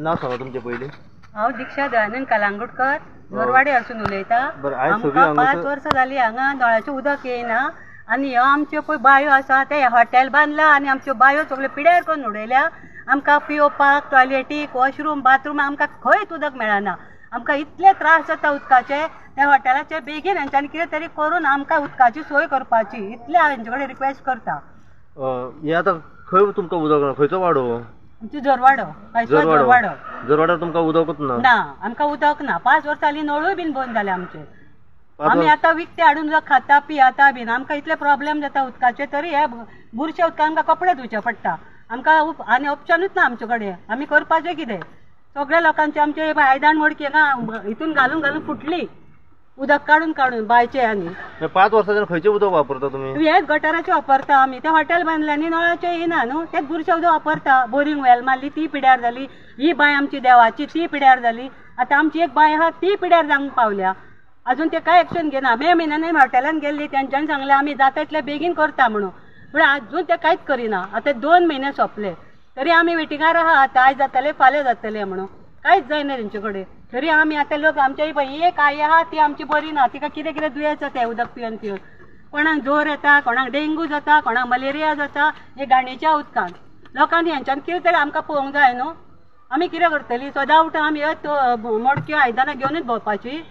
नाव सांगा तुमचे पहिले. हांव दिक्षा दयानंद कलांगुटकर जोरवाडे असून उलयता. आमकां 5 वर्सां जालीं हांगा नळाचें उदक येयना आनी ह्यो आमच्यो पळय बांयो आसा ते हॉटेल बांदला आनी आमच्यो बांयो सगळ्यो पिड्यार करून उडयल्या. आमकां पिवपाक टॉयलेटीक वॉशरूम बाथरूम आमकां खंयच उदक मेळना. आमकां इतले त्रास जाता उदकाचे. त्या हॉटेलाचे बेगीन हेंच्यांनी कितें तरी करून आमकां उदकाची सोय करपाची इतले हांव हेंचे कडेन रिक्वेस्ट करता. हे आतां खंय तुमकां उदक खंयचो वाडो? आमचो जोरवाडो. जोरवाडो तुमकां उदकूच ना? आमकां उदक ना. 5 वर्सां जालीं नळूय बीन बंद जाले आमचे. आमी आतां विकते हाडून उदक खाता पियाता बीन. आमकां इतले प्रॉब्लेम जाता उदकाचे. तरी हे बुरशे उदकान आमकां कपडे धुवचे पडटा. आमकां आनी ऑप्शनूच ना आमचे कडेन. आमी करपाचें कितें? सगळ्या लोकांचे आमचे आयदान मडकी हांगा हितून घालून घालून फुटली उदक काडून काडून बांयचे. आनी 5 वर्सांच्यान खंयचें उदक वापरता तुमी? हेच गटाराचें वापरता आमी. ते हॉटेल बांदल्यानी नळाचें येना न्हू. तेच बुरशें उदक वापरता. बोरींग वेल मारली ती पिड्यार जाली. ही बांय आमची देवाची ती पिड्यार जाली. आतां आमची एक बांय आहा ती पिड्यार जावंक पावल्या. अजून ते कांय एक्शन घेना. मे म्हयन्यान हॉटेलान गेल्ली तेंच्यांनी सांगलें आमी जाता तितले बेगीन करता म्हणून. पूण अजून ते कांयच करिना. आतां 2 म्हयने सोंपले तरी आमी वेटिंगार आहा. आतां आयज जातले फाल्यां जातले म्हणून कांयच जायना तेंचे कडेन. तरी आमी आतां लोक आमच्या ही एक आई आहा ती आमची बरी ना. तिका कितें कितें दुयेंस जाता उदक पिवन पिवन. कोणाक जोर येता, कोणाक डेंगू जाता, कोणाक मलेरिया जाता हे घाणीच्या उदकान. लोकांनी हेंच्यान कितें तरी आमकां पळोवंक जाय न्हू. आमी कितें करतलीं? सदां उठून आमी मडक्यो आयदनां घेवनूच भोंवपाची.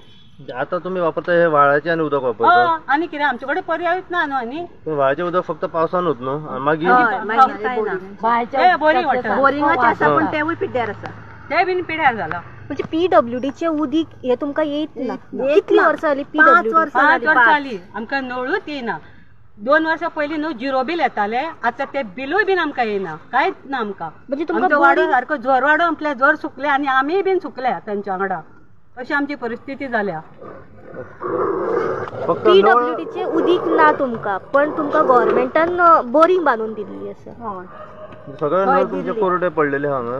आता तुम्ही वापरता हे व्हाळाचे आणि उदक वापरता आणि कितें आमचे कडेन पर्यायच ना न्हू. आनी व्हाळाचे उदक फक्त पावसानूच न्हू. मागीर बोरिंगाचे आसा पण तेवूय पिड्यार आसा. ते बीन पिड्यार जाला. म्हणजे PWDचे उदीक हे तुमकां येयत ना. कितली वर्सां जाली PWD? 5 वर्सां जाली आमकां नळूच येयना. 2 वर्सां पयलीं न्हू 0 बील येताले. आतां ते बिलूय बीन आमकां येयना. कांयच ना आमकां. म्हणजे तुमकां वाडो सारको जोरवाडो आपले जोर सुकले आनी आमी बीन सुकल्या तेंच्या वांगडा. अशी आमची परिस्थिती जाल्या. PWDचे उदीक ना तुमकां पण तुमकां गव्हर्मेंटान बोरींग बांदून दिल्ली आसा. सगळे नळ तुमचे कोरडे पडलेले हांगा.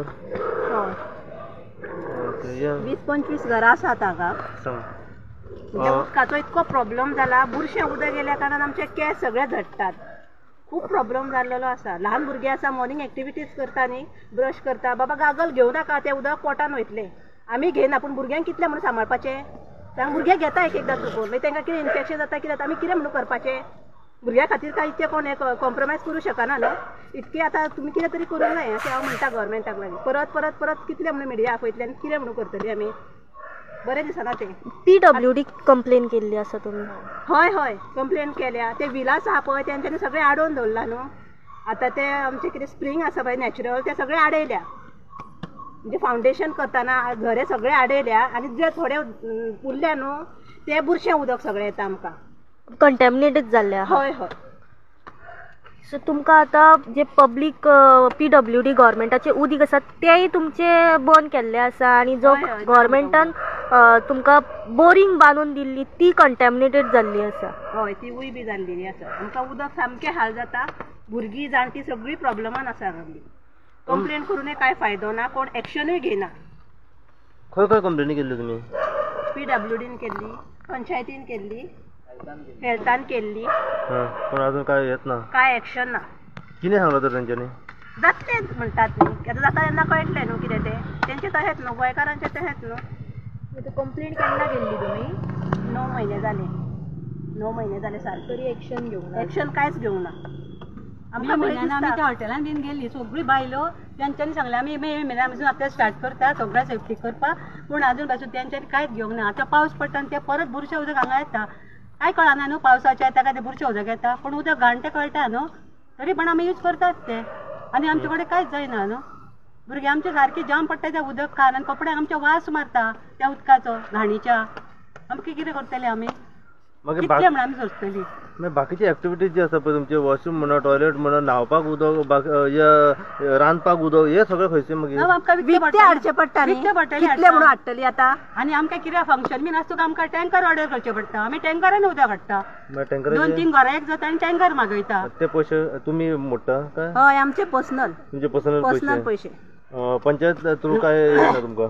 20-25 घरां आसात हांगा. म्हणजे उदकाचो इतको प्रॉब्लेम जाला. बुरशें उदक गेल्या कारणान आमचे केस सगळे झडटात. खूब प्रॉब्लेम जाल्लो आसा. ल्हान भुरगीं आसा मॉर्निंग एक्टिविटीज करता न्ही ब्रश करता. बाबा गागल घेवं नाका तें उदक पोटान वयतलें. आमी घेयना पूण भुरग्यांक कितलें म्हणून सांबाळपाचें? सांग भुरगे घेता एकदां चुकून मागीर तांकां कितें इन्फेक्शन जाता कितें जाता आमी कितें म्हणून करपाचें? भुरग्यां खातीर कांय इतकें कोण कॉम्प्रोमायज करूं शकना न्हू. इतकी आतां तुमी कितें तरी करूंक जाय अशें हांव म्हणटा गव्हर्मेंटाक लागून. परत कितलें म्हणून मिडिया आपयतले आनी कितें म्हणून करतली आमी? बरें दिसना तें. PWD कंप्लेन केल्ली आसा तुमी? हय कंप्लेन केल्या. ते विलास आहा पळय तेंच्यांनी सगळें आडोवन दवरला न्हू. आतां ते आमचे कितें स्प्रींग आसा पळय नॅचरल ते सगळे आडयल्या. म्हणजे फावंडेशन करतना घरे सगळे आडयल्या आनी जे थोडे उरले न्हू ते बुरशें उदक सगळें येता आमकां. कंटॅमिनेटेड जाल्ले. हय. सो तुमकां आतां जे पब्लीक PWD गव्हर्मेंटाचे उदीक आसा तेय तुमचे बंद केल्ले आसा आनी जो गव्हर्मेंटान तुमकां बोरींग बांदून दिल्ली ती कंटॅमिनेटेड जाल्ली आसा. हय तीवूय बी जाल्लेली आसा. आमकां उदक सामकें हाल जाता. भुरगीं जाणटी सगळीं प्रॉब्लेमान आसा आमची. कंप्लेन करूनय काय फायदो ना. कोण एक्शनूय घेना. खंय कंप्लेनी केल्ली तुमी? PWDन केल्ली, पंचायतीन केल्ली, हेल्थान केल्ली. पण अजून काय येत ना. काय एक्शन ना. कितें सांगला तर तेंच्यांनी? जातलेच म्हणटात न्ही. आतां जाता तेन्ना कळटलें न्हू कितें तें. तेंचे तशेंच न्हू गोंयकारांचे तशेंच न्हू. कंप्लेन केन्ना केल्ली तुमी? 9 म्हयने जाले. 9 म्हयने जाले सारकें. तरी एक्शन घेवंक ना. एक्शन कांयच घेवंक ना. आमकां म्हयन्यान आमी त्या हॉटेलान बीन गेल्ली सगळीं बायलो. तेंच्यांनी सांगलें आमी मे म्हयन्यान आतां स्टार्ट करता सगळ्या सेफ्टी करपाक. पूण अजून पासून तेंच्यांनी कांयच घेवंक ना. आतां पावस पडटा आनी ते परत बुरशें उदक हांगा येता. काय कळना न्हू पावसाचें ताका तें बुरशें उदक येता. पूण उदक घाण तें कळटा न्हू. तरी पण आमी यूज करतात ते. आनी आमचे कडेन कांयच जायना न्हू. भुरगीं आमचे सारकी जाम पडटा त्या उदक खान आनी कपडे आमचे वास मारता त्या उदकाचो घाणीच्या. आमकां कितें करतले आमी? कितले म्हण आमी सोंसतली? बाकीची एक्टिविटीज जी आसा पळय तुमचे वॉशरूम म्हणा टॉयलेट म्हणा न्हावपाक उदक रांदपाक उदक हे सगळें खंयचे मागीर आमकां विकते हाडचे पडटा. कितले म्हणून हाडटली आतां? आनी आमकां कितें फंक्शन बीन आसता आमकां टँकर ऑर्डर करचे पडटा. आमी टँकरान उदक हाडटा. 2-3 घरां एक जाता आनी टँकर मागयता. ते पयशे तुमी मोडटा काय? हय आमचे पर्सनल. तुमचे पर्सनल पयशे. पंचायत थ्रू काय येना तुमकां?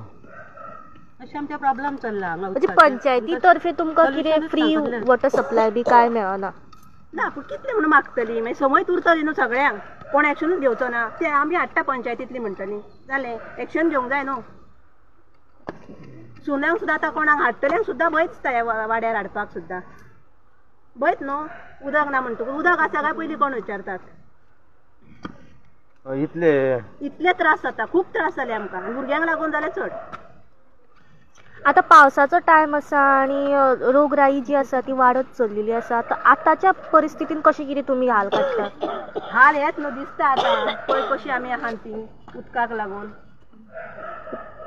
अशें आमचे प्रॉब्लेम चल्ला हांगा. म्हणजे पंचायती तर्फे तुमकां कितें फ्री वॉटर सप्लाय बी काय मेळना? ना पूण कितले म्हणून मागतली मागीर समज उरतली न्हू सगळ्यांक कोण एक्शनूच घेवचो ना ते आमी हाडटा पंचायतींतली म्हणटली जालें एक्शन घेवंक जाय न्हू सुन्यांक सुद्दां आतां कोणाक हाडटल्यांक सुद्दां भंयच दिसता वाड्यार हाडपाक सुद्दां भंयच न्हू उदक ना म्हणटकूच उदक आसा काय पयलीं कोण विचारतात इतले त्रास जाता खूब त्रास जाले आमकां भुरग्यांक लागून जाले चड आता पावसाचो टायम आसा आणि रोगराई जी आसा ती वाडत चललेली आसा तर आतांच्या परिस्थितीन कशें कितें तुमी हाल काडटात हाल हेच न्हू दिसता आतां पळय कशी आमी आहात ती उदकाक लागून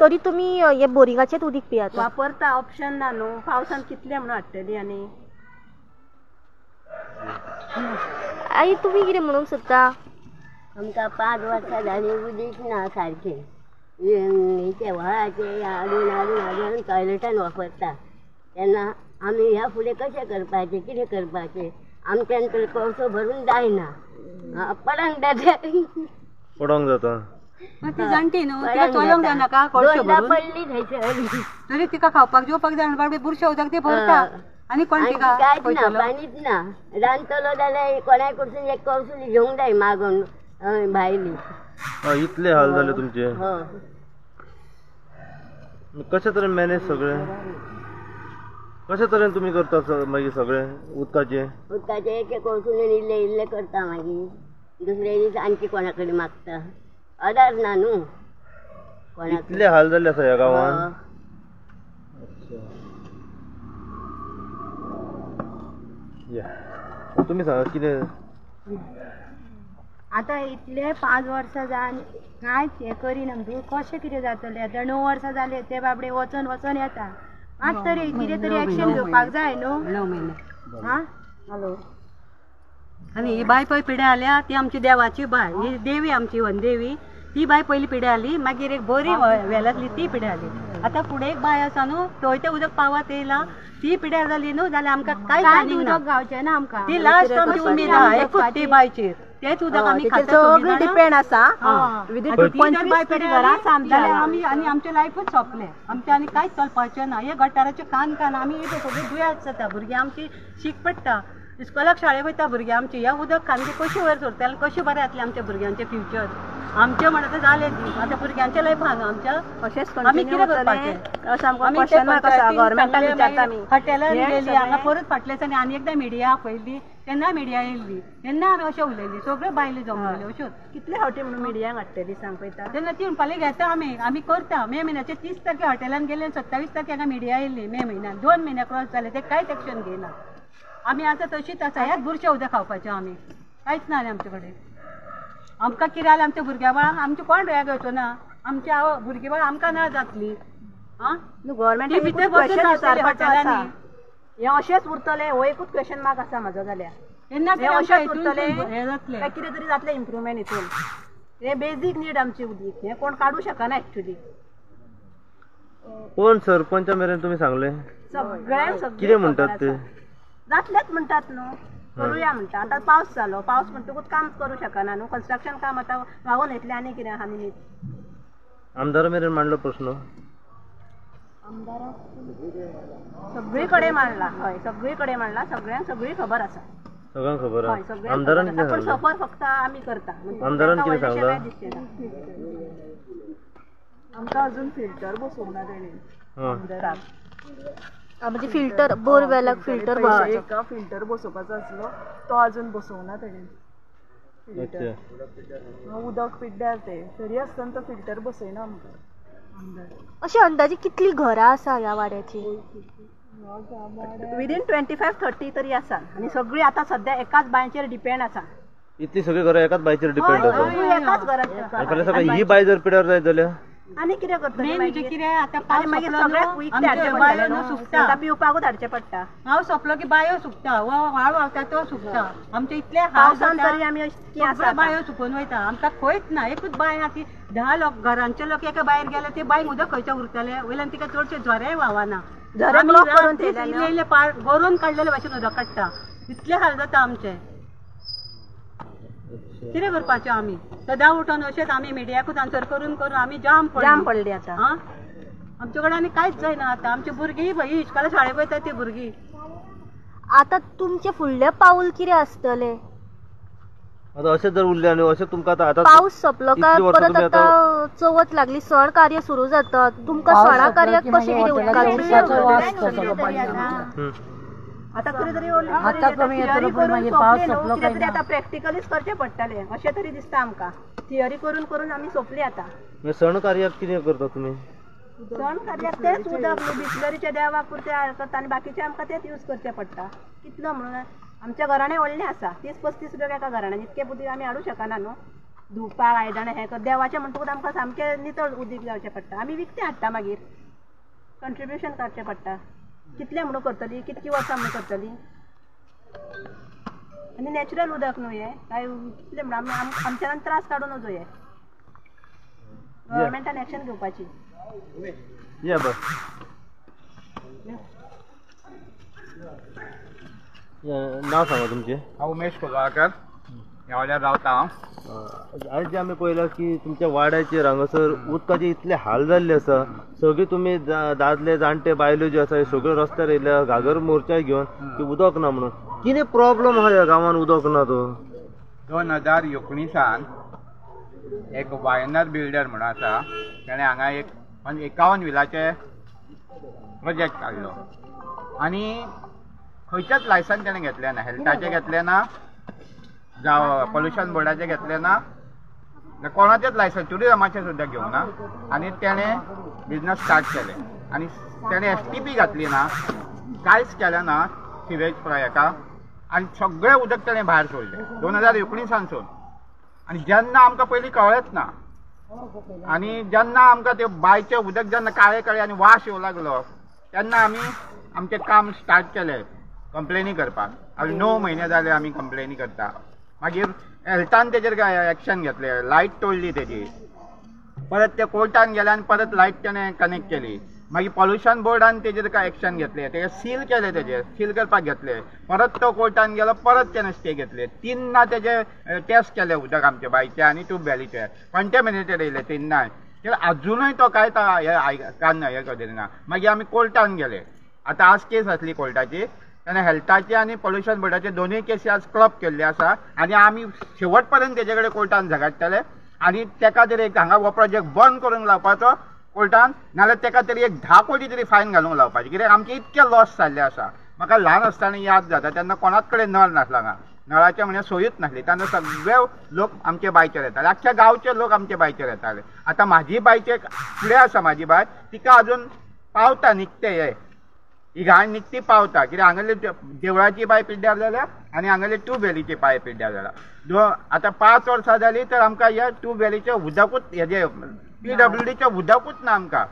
तरी तुमी हे बोरिंगाचेच उदीक पियात वापरता ऑप्शन ना न्हू पावसान कितले म्हणून हाडटली आनी आई तुमी कितें म्हणूंक सोदता आमकां 5 वर्सां जालीं उदीक ना सारकें हेचे व्हाळाचे हाडून हाडून हाडून टॉयलेटान वापरता तेन्ना आमी ह्या फुडें कशें करपाचें कितें करपाचें आमच्यान तर कोळसो भरून जायना पडोंक जाता ती जाणटी न्हू तिका चलोंक जायनाका कोळसो भरून पडली थंयसर तरी तिका खावपाक जेवपाक जाय बुरशें उदक ती भरता आनी कोण तिका कांयच ना पाणीच ना रांदतलो जाल्यार कोणाय कडसून एक कळसुली घेवंक जाय मागून भायली इतले हाल जाले तुमचे कशे तरेन मॅनेज सगळे कशे तरेन तुम्ही करता मागीर सगळे उदकाचे एक कळसुलेन इल्ले इल्ले करता मागीर दुसरे दीस आणखी कोणा कडेन मागता आदार ना न्हू कोणाक इतले हाल जाल्ले आसा ह्या गांवान तुम्ही सांगा कितें आतां इतले 5 वर्सां जावन कांयच हें करिना म्हणजे कशें कितें जातलें आतां 9 वर्सां जाले ते बाबडे वचून वचून येता मात तरी कितें तरी एक्शन घेवपाक जाय न्हू 9 म्हयने हां हॅलो आनी ही बाय पळय पिड्या आल्या ती आमची देवाची बाय ही देवी आमची वनदेवी ती बाय पयली पिड्या आली मागीर एक बरी वेलांतली ती पिड्या आली आतां फुडें एक बाय आसा न्हू थंय तें उदक पावत येयला ती पिड्यार जाली न्हू जाल्यार आमकां कांयच उदक गावचें ना आमकां ती लास्ट आमची उमेद आहा एकूच ती बायचेर तेच उदक आमी सगळें डिपेंड आसा आमी आनी आमचें लायफूच सोंपलें आमचें आनी कांयच चलपाचें ना हे गटाराचे कान आमी येता सगळीं दुयेंस जाता भुरगीं आमची शीक पडटा इस्कॉलाक शाळेक वयता भुरगीं आमची ह्या उदक खाली कशी वयर सोडटले कशें बरें जातलें आमच्या भुरग्यांचें फ्युचर आमचें म्हणटा तें जालें दी आतां भुरग्यांचें लायफ आहा न्हू आमच्या अशेंच आमी कितें करपाचें हॉटेलान गेली हांगा परत फाटल्या दिसांनी आनी एकदां मिडिया आपयली तेन्ना मिडिया येयल्ली तेन्ना आमी अशें उलयली सगळ्यो बायलो जमलेल्यो अश्योच कितले फावटी म्हणून मिडियांक हाडटली सांग पळयता तेन्ना ती म्हणपाली घेता आमी करता मे म्हयन्याचे 30 तारखे हॉटेलान गेले 27 तारखे हांगा मिडिया येयल्ली मे म्हयन्यान 2 म्हयने क्रॉस जाले ते कांयच एक्शन घेयना आमी आतां तशीच आसा ह्याच बुरशें उदक खावपाचें आमी कांयच ना आमचे कडेन आमकां कितें जालें आमच्या भुरग्या बाळांक आमचे कोण हें घेवचो ना आमची भुरगीं बाळां आमकां ना जातली गव्हर्मेंट भितर बसून आसतली हॉटेलांनी हे अशेंच उरतलें हो एकूच क्वेश्चन मार्क आसा म्हाजो जाल्यार तेन्ना अशेंच उरतलें हें जातलें काय कितें तरी जातलें इम्प्रुवमेंट हितून हे बेजीक नीड आमची उदीक हें कोण काडूं शकना एक्चुली कोण सरपंचा मेरेन तुम्ही सांगले सगळ्यांक कितें म्हणटात ते जातलेच म्हणटात न्हू करूया म्हणटा आतां पावस जालो पावस म्हणटकूच काम करूं शकना न्हू कन्स्ट्रक्शन काम आतां व्हांवून येतलें आनी कितें आहा निमित आमदारा मेरेन मांडलो प्रश्न सगळी कडेन मांडला हय सगळी कडेन मांडला सगळ्यांक सगळी खबर आसा सगळ्यांक खबर हय आहा सगळ्यांक आमदारान खबर आसा. कितें पण सांगलें सफर फक्त आमी करता आमदारान कितें सांगलां आमकां अजून फिल्टर बसोवंक ना तेणें म्हणजे फिल्टर बोरवेलाक फिल्टर बसोवपाचो फिल्टर बसोवपाचो आसलो तो अजून बसोवंक ना तेणें उदक पिड्ड्यार ते तरी आसतना तो फिल्टर बसयना आमकां अशी अंदाजे कितली घरां आसा ह्या वाड्याची विदीन 25-30 तरी आसा आनी सगळीं आतां सद्या एकाच बांयचेर डिपेंड आसा इतली सगळी घरां एकाच बायचेर डिपेंड आसा सगळीं एकाच घराचेर आनी फाल्यां सकाळीं ही बाय जर पिड्यार जायत जाल्यार आनी कितें करतली मेन म्हणजे कितें आतां पावस मागीर सोंपलो सगळ्याक न्हू, वीक आमचे बायो न्हू सुकता पिवपाकूच हाडचें पडटा पावस सोंपलो की बायो सुकता व्हाळ व्हांवता तो सुकता आमचे इतले हाल पावसान जाता तरी आमी अशी सगळ्यो बायो सुकून वयता आमकां खंयच ना एकूच बाय आहा ती 10 लोक घरांचे लोक एका बाहेर गेले ते बायक उदक खंयचे उरतले वयल्यान तिका चडशे झरे व्हावना झरे ब्लॉक करून ठेयल्या इल्ले भरून काडलेले भाशेन उदक काडटा इतले हाल जाता आमचे कितें करपाचें आमी सदां उठोन अशेंच आमी मिडियाकूच आन्सर करून करून आमी जाम पडली आतां आमचे कडेन आनी कांयच जायना आतां आमची भुरगीं ही इश्कोला शाळेक वयता ती भुरगीं आता तुमचे फुडले पाऊल कितें आसतले? आता अशें जर उरलें आनी अशें तुमकां आता पाऊस सोंपलो काय इतलीं वर्सां परत तुम्ही आता चवथ लागली, सण कार्य सुरू जातात, तुमकां सणा कार्याक कशें कितें आता कितें तरी थियरी करून सोंपली न्हू, कितें तरी आता प्रॅक्टिकलीच करचें पडटलें अशें तरी दिसता आमकां. थियरी करून करून आमी सोंपली आता. सण कार्याक कितें करता तुमी? सण कार्याक तेच उदक बिसलरीच्या देवाक पुरते करता आनी बाकीचे आमकां तेच यूज करचें पडटा. कितलो म्हणून आमच्या घराणें व्हडलें आसा, 30-35 लोक एका घराण्यान, इतके उदीक आमी हाडूं शकना न्हू. धुवपाक आयदनां हें कर देवाचें म्हणटकूच आमकां सामकें नितळ उदीक जावचें पडटा. आमी विकतें हाडटा, मागीर कंट्रिब्युशन काडचें पडटा. कितलें म्हणून करतली, कितकी वर्सां म्हणून करतली. आनी नॅचरल उदक न्हू हें, काय कितलें म्हणून आमच्यान त्रास काडूं नजो हें. गव्हर्मेंटान एक्शन घेवपाची. या बस नाव सांगा तुमचें. हांव उमेश कोलवाळकर, ह्या वाड्यार रावता हांव. आयज जे आमी पळयलां की तुमच्या वाड्याचेर हांगासर उदकाचे इतले हाल जाल्ले आसा. सगळीं तुमी दादले जाणटे बायलो ज्यो आसा सगळ्यो रस्त्यार येयल्या घागर मोर्चा घेवन की उदक ना म्हणून. कितें प्रॉब्लम आहा ह्या गांवांत उदक ना तो? 2019 एक वायनर बिल्डर म्हणून आसा, ताणें हांगा एक 51 व्हिलाचे प्रोजेक्ट काडलो आनी खंयचेच लायसन ताणें घेतलें ना. हेल्थाचें घेतलें ना, जावं पॉल्युशन बोर्डाचें घेतलें ना, कोणाचेच लायसन टुरिजमाचें सुद्दां घेवं ना. आनी तेणें बिजनस स्टार्ट केलें आनी तेणें STP घातली ना, कांयच केलें ना सिवेज प्रॉजेक्टाक. आनी सगळें उदक तेणें भायर सोडलें 2019 आनी जेन्ना आमकां पयलीं कळ्ळेंच ना. आनी जेन्ना आमकां ते बांयचें उदक जेन्ना काळें काळें आनी वास येवं लागलो तेन्ना आमी आमचें काम स्टार्ट केलें कंप्लेनी करपाक. आनी 9 म्हयने जाले आमी कंप्लेनी करता. मागीर हेल्थान तेजेर एक्शन घेतलें, लायट तोडली तेजी. परत ते कोर्टान गेले आनी परत लायट तेणें कनेक्ट केली. मागीर पॉल्युशन बोर्डान तेजेर एक्शन घेतलें, तेजें सील केलें, तेजेर सील करपाक घेतलें. परत तो कोर्टान गेलो, परत तेणें स्टे घेतले. 3 तेजे टेस्ट केले उदक आमचे बांयचे आनी ट्यूबवेलीचे, कंटेमिनेटेड येयले 3. अजुनूय तो कांय हें करिना. मागीर आमी कोर्टान गेले. आतां आज केस आसली कोर्टाची, ताणें हेल्थाची आनी पॉल्युशन बोर्डाचे दोनूय केसी आज क्लब केल्ले आसा आनी आमी शेवट पर्यंत तेजे कडेन कोर्टान झगडटले. आनी ताका तरी हांगा हो प्रोजेक्ट बंद करून लावपाचो कोर्टान, नाल्यार ताका तरी एक 10 कोटी तरी फायन घालूंक लावपाची. कित्याक आमचे इतके लॉस जाल्ले आसा. म्हाका ल्हान आसतना याद जाता तेन्ना कोणाच कडेन नळ नासला हांगा, नळाचें म्हणजे सोयूच नासली. तेन्ना सगळे लोक आमचे बांयचेर येताले, आख्ख्या गांवचे लोक आमचे बांयचेर येताले. आतां म्हाजी बांयचे फुडें आसा, म्हाजी बांय तिका अजून पावता निकते हे ही घाण निकती पावता. कित्याक हांगले देवळाची बांय पिड्ड्यार जाल्या आनी हांगले ट्यूबवेलीची बांय पिड्ड्यार जाला. आतां 5 वर्सां जालीं तर आमकां ह्या ट्यूबवेलीचें उदकूच हेजे PWDचें उदकूच ना आमकां.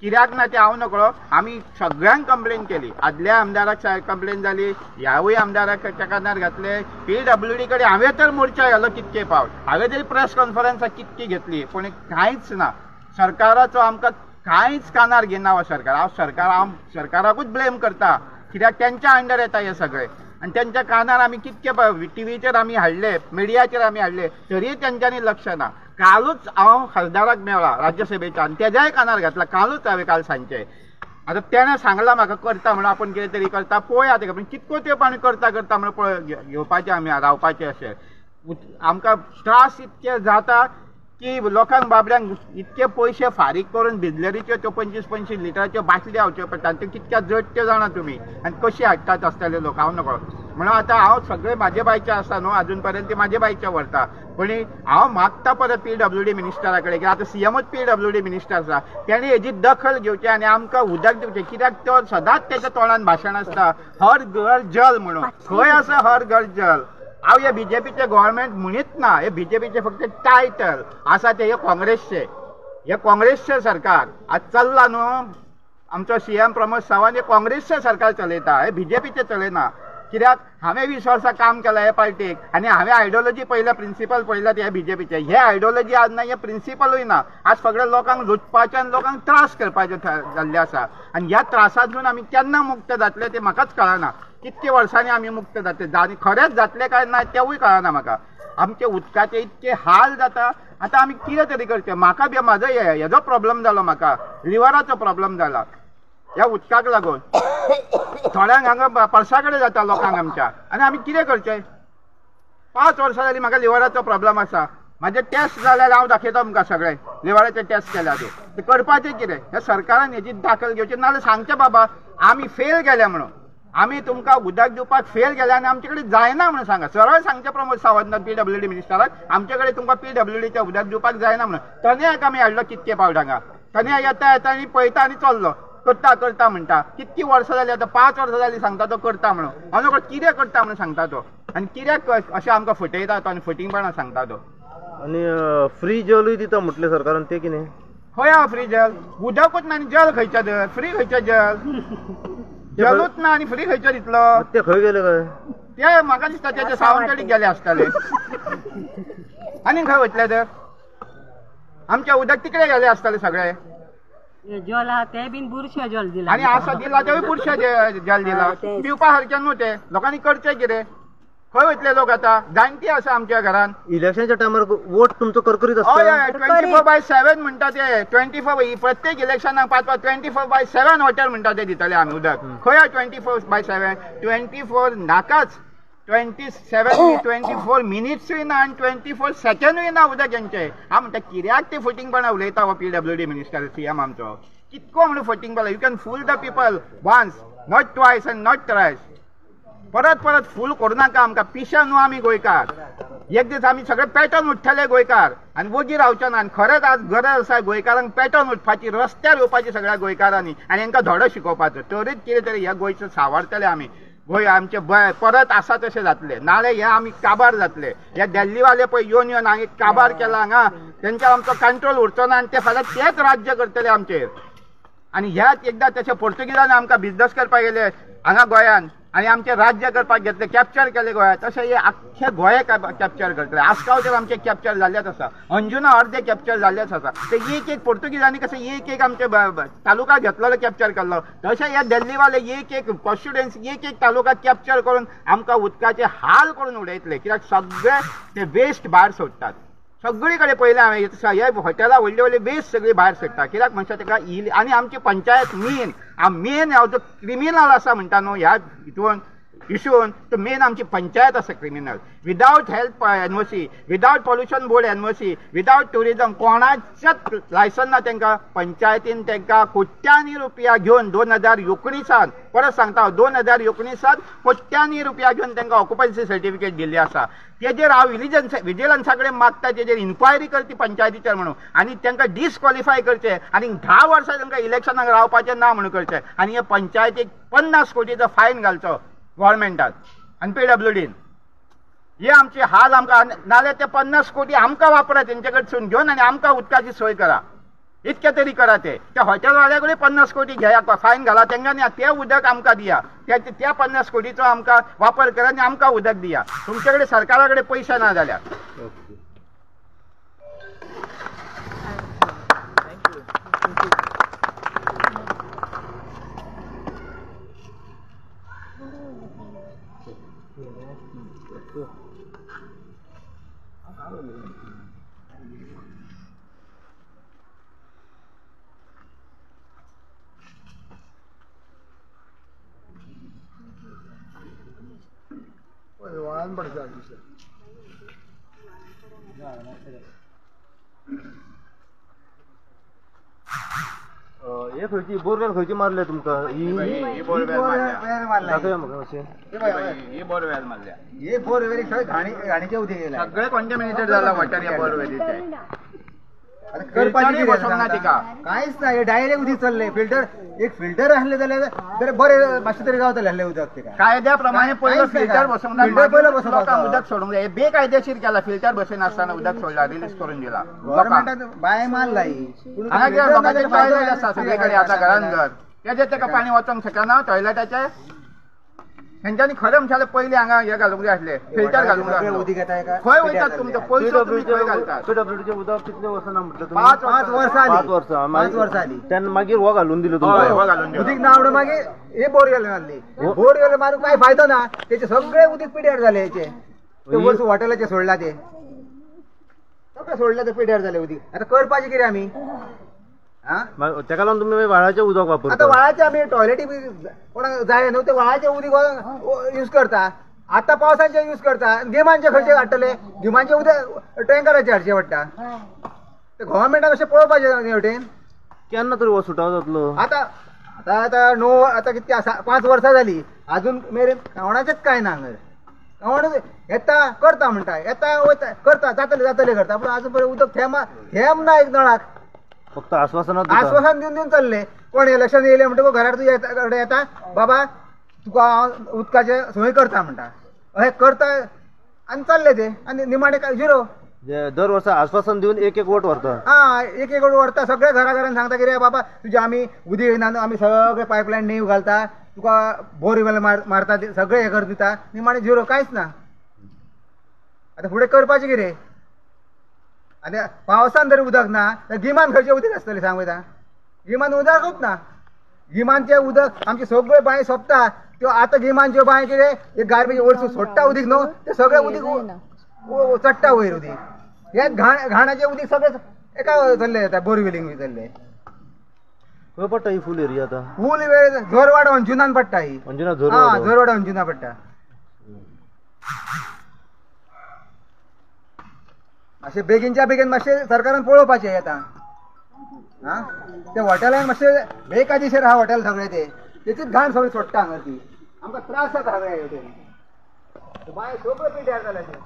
कित्याक ना तें हांव नकळो. आमी सगळ्यांक कंप्लेन केली, आदल्या आमदाराक कंप्लेन जाली, ह्यावूय आमदाराक कानार घातले. PWD कडेन हांवें तर मोर्चा घालो कितके फावट, हांवें तरी प्रेस कॉन्फरन्सां कितकी घेतली, पूण कांयच ना. सरकाराचो आमकां कांयच कानार घेना हो सरकार. हांव सरकाराकूच ब्लेम करता, कित्याक तेंच्या अंडर येता हे सगळे. आनी तेंच्या कानार आमी कितके टीव्हीचेर आमी हाडले, मिडियाचेर आमी हाडले, तरी तेंच्यांनी लक्ष ना. कालूच हांव खासदाराक मेळ्ळा राज्यसभेच्या आनी तेज्याय कानार घातला. कालूच हांवें काल सांजचे. आतां तेणें सांगलां म्हाका करता म्हणून, आपूण कितें तरी करता पळोवया तेका. पूण कितको तेंप आमी करता म्हणून पळय घेवपाचें आमी रावपाचें अशें. आमकां त्रास इतके जाता की लोकांक बाबड्यांक इतके पयशे फारीक करून बिस्लरीच्यो त्यो 25-25 लिटराच्यो बाटली हाडच्यो पडटा. त्यो कितक्या जड त्यो जाणा तुमी, आनी कशी हाडटात आसतले लोक हांव नकळो. म्हणून आतां हांव सगळे म्हाजे बांयचे आसा न्हू, अजून पर्यंत ती म्हाजे बांयचे व्हरता. पूण हांव मागता परत PWD मिनिस्टरा कडेन, कित्याक आतां CMच PWD मिनिस्टर आसा, तेणी हेजी दखल घेवची आनी आमकां उदक दिवचें. कित्याक तो सदांच तेच्या तोंडान भाशण आसता, हर घर जल म्हणून. खंय आसा हर घर जल? हांव हे BJPचे गव्हर्मेंट म्हणीत ना, हे BJPचे फक्त टायटल आसा ते हे काँग्रेसचे सरकार. आज चल्ला न्हू आमचो CM प्रमोद सावंत, हे काँग्रेसचे सरकार चलयता, हे BJPचे चलयना. कित्याक हांवें 20 वर्सां काम केलां हे पार्टीक आनी हांवें आयडियोलॉजी पळयल्या, प्रिंसिपल पळयला ते BJPचे. हे आयडियोलॉजी आज ना, हे प्रिंसिपलूय ना. आज सगळे लोकांक लुटपाचे आनी लोकांक त्रास करपाचे जाल्ले आसा. आनी ह्या त्रासांतून आमी केन्ना मुक्त जातले ते म्हाकाच कळना. कितके वर्सांनी आमी मुक्त जातले आनी खरेंच जातले काय ना तेवूय कळना म्हाका. आमचे उदकाचे इतके हाल जाता. आतां आमी कितें तरी करचें. म्हाका बी म्हाजो हेजो प्रॉब्लेम जालो, म्हाका लिव्हराचो प्रॉब्लेम जाला ह्या उदकाक लागून. थोड्यांक हांगा पर्सा कडेन जाता लोकांक आमच्या, आनी आमी कितें करचें? 5 वर्सां जालीं म्हाका लिव्हराचो प्रॉब्लम आसा. म्हाजे टेस्ट जाल्यार हांव दाखयता तुमकां सगळें. लिव्हराचे टेस्ट केल्या ते करपाचें कितें? हे सरकारान हेची दाखल घेवची, नाल्यार सांगचें बाबा आमी फेल गेले म्हणून, आमी तुमकां उदक दिवपाक फेल गेले आनी आमचे कडेन जायना म्हणून सांगा. सरळ सांगचें प्रमोद सावंत PWD मिनिस्टराक, आमचे कडेन तुमकां PWDचें उदक दिवपाक जायना म्हणून. तनयाक आमी हाडलो कितके फावट हांगा. तनया येता आनी पळयता आनी चल्लो, करता म्हणटा. कितकी वर्सां जालीं आतां? 5 वर्सां जालीं सांगता तो करता म्हणून. हांव कितें करता म्हणून सांगता तो, आनी कित्याक अशें आमकां फटयता तो आनी फटिंगपणां सांगता तो. आणि फ्री जलूय दिता म्हटले सरकारान, ते कितें? खंय हा फ्री जल? उदकूच ना आनी जल खंयचें तर? फ्री खंयचें जल? जलूच ना आनी फ्री खंयचो दितलो? ते खंय गेले काय? ते म्हाका दिसता तेजे सावंतवाडीक गेले आसतले. आनी खंय वयतले तर? आमचे उदक तिकडे गेले आसतले सगळे. जल आहा ते बीन बुरशे जल दिला. आनी असो दिला तेवूय बुरशे जल दिला. पिवपा सारकें न्हू ते. लोकांनी करचें कितें? खंय वयतले लोक आतां? जाणटी आसा आमच्या घरान. इलेक्शनच्या टायमार वोट तुमचो करकरीत हय आसता. 24/7 म्हणटा ते. 24 प्रत्येक इलेक्शनाक 5 24/7 वॉटर म्हणटा ते दितले आमी उदक. खंय 24/7? 24 नाकाच. 24 मिनिट्सूय ना आनी 24 सेकंडूय ना उदक यांचे. हांव म्हणटा कित्याक ते फटिंगपणां उलयता हो PWD मिनिस्टर CM आमचो? कितको म्हणून फटिंगपणां? You can fool the people once, not twice and not thrice. परत फूल करू नाका आमकां. पिशा न्हू आमी गोंयकार. एक दीस आमी सगळे पेटोवन उठतले गोंयकार आनी वोगी रावचे ना. आनी खरेंच आज गरज आसा गोंयकारांक पेटोवन उठपाची, रस्त्यार येवपाची सगळ्या गोंयकारांनी आनी हांकां धडो शिकोवपाचो. तरीच कितें तरी ह्या गोंयचें सांवारतले आमी. गोंय आमचे परत आसा तशें जातले, नाल्यार हे आमी काबार जातले. हे दिल्लीवाले पळय येवन हांगा काबार केला हांगा, तेंच्यावर आमचो कंट्रोल उरचो ना आनी ते फाल्यां तेच राज्य करतले आमचेर. आनी ह्याच एकदां तशें पोर्तुगीजान आमकां बिजनस करपाक गेले हांगा गोंयान आनी आमचे राज्य करपाक घेतले, कॅप्चर केले गोंयांत. तशें हे आख्खे गोंय कॅप्चर करतले. आसगांवचेर आमचे कॅप्चर जाल्लेच आसा, अंजुना अर्दे कॅप्चर जाल्लेच आसा. ते एक पोर्तुगीजांनी कशें एक आमचे तालुका घेतलेलो कॅप्चर केल्लो, तशें हे दिल्लीवाले एक कॉन्स्टिट्युएन्सी एक तालुका कॅप्चर करून आमकां उदकाचे हाल करून उडयतले. कित्याक सगळे ते वेस्ट भायर सोडटात. सगळी कडेन पयलें हांवें हे हॉटेलां व्हडले वेस्ट सगळी भायर सोडटा. कित्याक मनशां ताका आनी आमची पंचायत मेन हांव जो क्रिमिनल आसा म्हणटा न्हू ह्या हितून इशून, तो मेन आमची पंचायत आसा क्रिमिनल. विदावट हेल्थ एनओसी, विदावट पॉल्युशन बोर्ड एनओसी, विदावट टुरिजम, कोणाचेच लायसन ना तांकां. पंचायतीन तांकां कोट्यांनी रुपया घेवन 2019 परत सांगता 2019 कोट्यांनी रुपया घेवन तांकां ऑक्युपन्सी सर्टिफिकेट दिल्ली आसा. तेजेर हांव विजिलन्सा कडेन मागता तेजेर इन्क्वायरी करची पंचायतीचेर म्हणून आनी तांकां डिस्क्वॉलिफाय करचे आनी 10 वर्सां तांकां इलेक्शनाक रावपाचें ना म्हणून करचें. आनी हे पंचायतीक 50 कोटीचो फायन घालचो गव्हर्मेंटान आनी PWDन. हे आमचे हाल आमकां, नाल्यार ते 50 कोटी आमकां वापरा तेंचे कडसून घेवन आनी आमकां उदकाची सोय करा. इतके तरी करा. ते हॉटेलवाल्या कडेन 50 कोटी घेया, फायन घाला तेंच्यांनी, ते उदक आमकां दिया. त्या 50 कोटीचो आमकां वापर करा आनी आमकां उदक दिया. तुमचे कडेन सरकारा कडेन पयशे ना जाल्यार. हे खंयची बोरवेल खंयची मारले तुमकां? ही बोरवेल मारल्या. ही बोरवेल मारल्या. हे बोरवेल सगळे घाणीचे उदक गेले. सगळे कॉन्टॅमिनेटेड जाला वॉटर या बोरवेलीचे. करपाची तिका कांयच ना. हे डायरेक्ट उदीक चल्ले. एक फिल्टर आसले जाल्यार बरें मातशें तरी गावतले आहले उदक. तिका कायद्या प्रमाणे पयलो फिल्टर बसोवंक लोकांक उदक सोडूंक जाय. बेकायदेशीर केला. फिल्टर बसयन आसतना उदक सोडला, रिलीज करून दिला. गव्हर्मेंटान बाय मारला ही. हांगा लोकांचे टॉयलेट आसा सगळे कडेन आतां घरान घर. तेजेर ताका पाणी वचोंक शकना टॉयलेटाचे. तेंच्यांनी खरें म्हणशाले पयलीं हांगा हे घालूंक जाय आसले, फिल्टर घालूंक जाय आसले. उदीक येता खंय वयतात तुमचो पयसो तुमी खंय घालतात? PWDचें उदक कितले वर्सां ना म्हटलें तुमी? 5 वर्सां 5 वर्सां. 5 वर्सां आली. तेन्ना मागीर हो घालून दिलो हय, हो तुमकां. घालून दिलो. उदीक ना आवडून मागीर हे बोरवेल मारली. बोरवेल मारून काय फायदो ना. त्याचे सगळे उदीक पिड्यार झाले. याचे वर्स हॉटेलाचे सोडला ते सगळे सोडला ते पिड्यार झाले उदीक. आता करपाचे कितें आमी? हा ताका लागून तुम्ही व्हाळाचें उदक आता वापरता. व्हाळाचे आम्ही टॉयलेटी बी कोणाक जाय न्हू ते व्हाळाचे उदीक यूज करता. आता पावसाचे यूज करता. गिमांचे खंयचे हाडटले? गिमांचे उदक टँकराचे हाडचे पडटा. ते गव्हर्मेंटान अशें पळोवपाचें न्ही वटेन. केन्ना तरी हो सुटाव जातलो? आता आता आता नो आता कितके आसा 5 वर्सां जाली अजून मेरेन कावणाचेच कांय ना हांगर. कावण येता करता म्हणटा येता वयता करता जातले करता पूण आजून पर्यंत उदक थेंब ना एक नळाक. फक्त आश्वासनात आश्वासन दिवन चालले. कोण इलेक्शन येयले म्हणटा घरार तुझ्या येता बाबा तुका हांव उदकाचे सोय करता म्हणटा. अशें करता आनी चालले ते आनी निमाणे काय झिरो. दर वर्सा आश्वासन दिवन एक वोट व्हरता. हा एक व्हरता. सगळे घराघरान सांगता कितें बाबा तुजे आमी उदीक येयना आमी सगळे पायपलायन नीव घालता तुका बोरवेल मारता सगळे हे कर दिता. निमाणे झिरो कांयच ना. आतां फुडें करपाचें कितें? आनी पावसान जर उदक ना तर गिमान खंयचें उदक आसतलें सांग पळयता. गिमान उदकूच ना. गिमानचें उदक आमचे सगळे बांय सोंपता त्यो आतां गिमानच्यो बांय कितें एक गार्बेज वयर सोडटा उदीक न्हू ते सगळें उदीक चडटा वयर उदीक. हें घाणाचें उदीक सगळें एका चल्लें येता बोरवेलिंग बी चल्लें. खंय पडटा ही फूल एरिया आतां? फूल वेळ झोरवाड अंजुनान पडटा ही. अंजुना झोरवाड अंजुना पडटा. मातशें बेगीनच्या बेगीन मातशें सरकारान पळोवपाचें आतां. हा ते हॉटेलान मातशें बेकायदेशीर आहा हॉटेल सगळे तेचीच घाण सगळी सोडटा हांगा ती. आमकां त्रास जाता सगळे हॉटेल बाय सगळं पिड्यार जालें तें.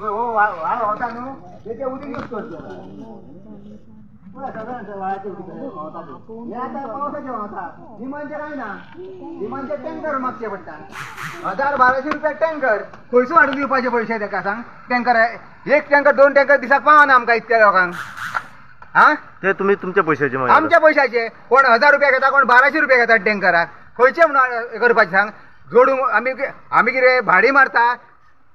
व्हाळ होता न्हू तेचे उदीक यूज करचें. सगळ्यांचे व्हाळाचे उदीक व्हांवता ते. हे आतां पावसाचें व्हांवता. गिमांचें कांय ना. गिमांचे टँकर मागचे पडटा. 1000-1200 रुपया टँकर. खंयसून हाडून दिवपाचे पयशे ताका सांग. टँकर एक टँकर 2 टँकर दिसाक पावना आमकां इतक्या लोकांक. हा ते तुमी तुमच्या पैशाचे मागीर? आमच्या पैशाचे. कोण 1000 रुपया घेता कोण 1200 रुपया घेतात टँकराक. खंयचे म्हणून करपाचें सांग. जोडून आमी कितें भाडी मारता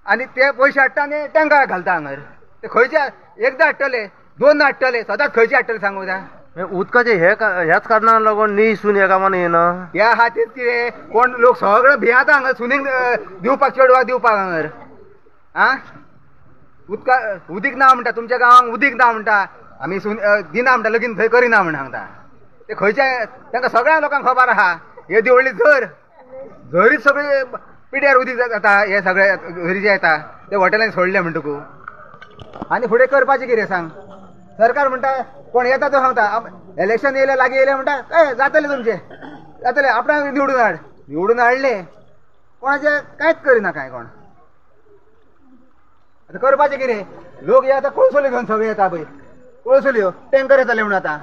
आनी ते पयशे हाडटा आनी टँकराक घालता हांगर. ते खंयचे एकदां हाडटले 2 हाडटले सदांच खंयचे हाडटले सांगू उद्या. उदकाचे ह्याच कारणान लागून नी सून ह्या कामान येना. ह्या खातीर कितें कोण लोक सगळे भियाता हांगा सुनीक दिवपाक चेडवाक दिवपाक हांगर. आ उदीक ना म्हणटा तुमच्या गांवांक उदीक ना म्हणटा आमी दिना म्हणटा लगीन थंय करिना म्हण सांगता. ते खंयचे तांकां सगळ्या लोकांक खबर आहा. हे दी व्हडली झरीच सगळे पिड्यार उदीक जाता. हे सगळे झरीचे येता ते हॉटेलांनी सोडले म्हणटकू. आनी फुडें करपाचें कितें सांग. सरकार म्हणटा कोण येता तो सांगता इलेक्शन येयले लागीं येयले म्हणटा काय जातले तुमचे जातले आपणाक निवडून हाडले कोणाचे कांयच करिना काय कोण. आतां करपाचें कितें. लोक हे आतां कोळसोल्यो घेवन सगळे येता पळय कोळसोल्यो टँकर येताले म्हण आतां.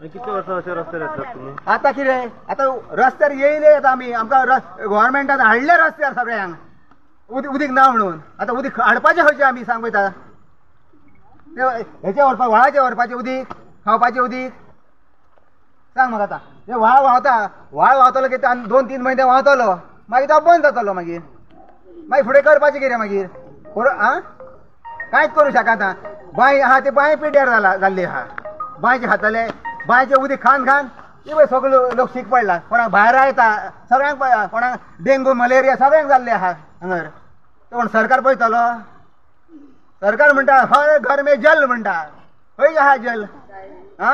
कितले वर्सां अशे रस्त्यार येतात तुमी? आतां कितें आतां रस्त्यार येयले आतां आमी आमकां गव्हर्मेंटान हाडले रस्त्यार सगळ्यांक उदीक ना म्हणून. आतां उदीक हाडपाचें खंयचें आमी सांग पळयता. हेचे व्हरपाक व्हाळाचे व्हरपाचें उदीक खावपाचें उदीक सांग म्हाका. आतां हे व्हाळ व्हांवतलो कितें आनी 2-3 म्हयने व्हांवतलो मागीर तो बंद जातलो. मागीर फुडें करपाचें कितें मागीर. कांयच करूं शकना. बांय आहा ती बांय पिड्यार जाल्ली आहा. बांयचे खाताले बांयचें उदीक खान ती पळय सगळे लोक शीक पडला. कोणाक भायर येता सगळ्यांक कोणाक डेंगू मलेरिया सगळ्यांक जाल्ले आहा हांगर. तो कोण सरकार पळयतलो. सरकार म्हणटा हर घर में जल म्हणटा. खंय आहा जल. हा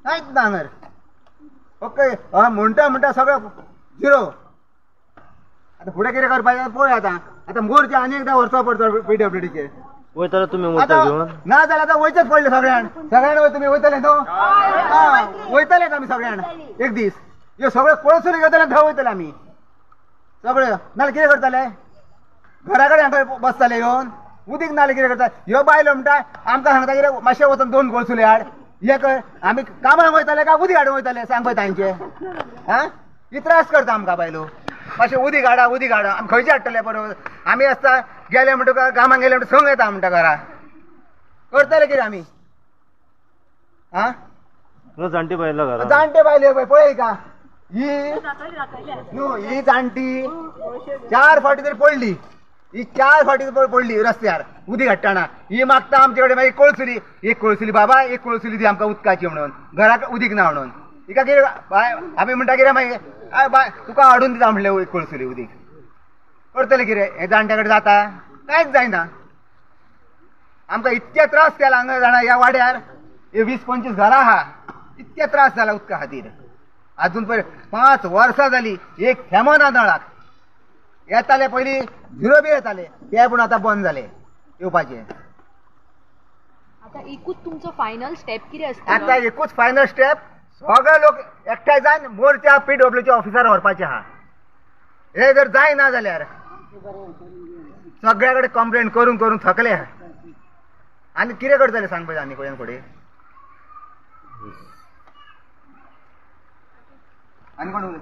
कांयच ना हांगर. ओके म्हणटा सगळें झिरो. आतां फुडें कितें करपाचें पळय. आतां मोरचे आनी एकदां व्हरचो पडटलो PWDचे. वयतले तुमी मोर्चा घेवन? ना जाल्यार आतां वयचेच पडले सगळ्यान तुमी वयतले न्हू. वयतलेच आमी सगळ्यान एक दीस. ह्यो सगळे कोळसोली घेतले थंय वयतले आमी सगळे. नाल्यार कितें करतले. घरा कडेन हांगा बसतले येवन उदीक नाल्यार कितें करता. ह्यो बायलो म्हणटा आमकां सांगता कितें मातशें वचून 2 कोळसोली हाड. हे कर आमी कामाक वयतले काय उदीक हाडून वयतले सांग पळय तांचे. हा ही त्रास करता आमकां बायलो. मातशें उदीक हाडा आमी खंयचे हाडटले बरोबर. आमी आसता गेले म्हणटकच कामाक गेले म्हणटा संग येता म्हणटा घरा. करतले कितें आमी. हा ह्यो जाणटी बायला घरा जाणटे बायले पळय का ही जाणटी 4 फाटी तरी पडली, ही 4 फाटी पडली रस्त्यार उदी घाटताना. ही मागता आमच्याकडे मागीर कळसुली, एक कळसुली बाबा एक कळसुली दी आमकां उदकाची म्हणून, घराक उदीक ना म्हणून. तिका कितें आमी म्हणटा कितें मागीर तुका हाडून दिता म्हणलें एक कळसुली उदीक. करतले कितें हे जाणट्याकडे जाता? कांयच जायना. आमकां इतके त्रास केला हांगा जाणा ह्या वाड्यार, हे 20-25 घरां आहा, इतके त्रास जाला उदका खातीर. अजून पर्यंत 5 वर्सां जाली एक थेंबो ना नळाक. येताले पयलीं 0 बी येताले ते पूण आतां बंद जाले येवपाचे. आता एकूच तुमचो फायनल स्टेप कितें आसता? आता एकूच फायनल स्टेप, सगळे लोक एकठांय जावन मोर्चा PWC ऑफिसार व्हरपाचे आहा. हे जर जायना जाल्यार सगळ्या कडेन कंप्लेंट करून करून थकले. आनी कितें करतले सांग पळय आनी पळय फुडें. आनी कोण उलय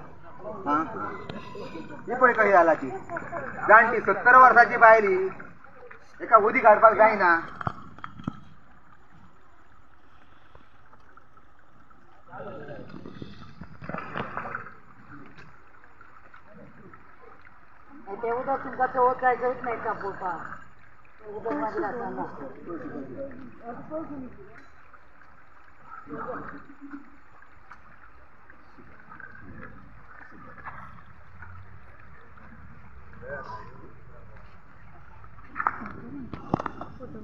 ही पळय कशी जाला ती जाणटी 70 वर्साची बायली, एका उदीक हाडपाक जायना. ते उदक तुमकां चवथ काय जायत नाही का पोवपाक? उदक मागीर जाताना फोटो